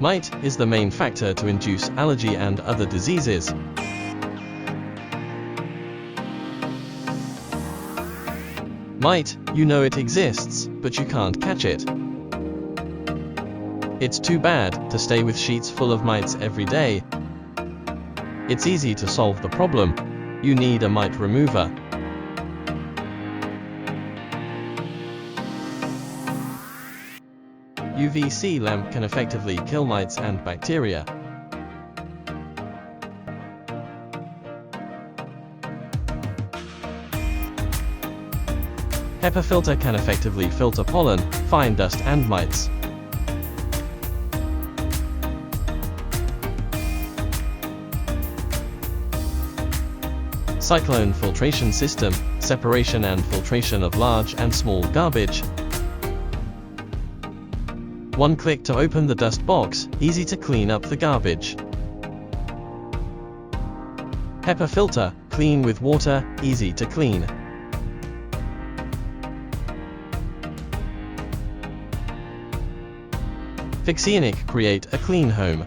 Mite is the main factor to induce allergy and other diseases. Mite, you know it exists, but you can't catch it. It's too bad to stay with sheets full of mites every day. It's easy to solve the problem. You need a mite remover. UVC lamp can effectively kill mites and bacteria. HEPA filter can effectively filter pollen, fine dust and mites. Cyclone filtration system, separation and filtration of large and small garbage. One click to open the dust box, easy to clean up the garbage. HEPA filter, clean with water, easy to clean. PHISINIC, create a clean home.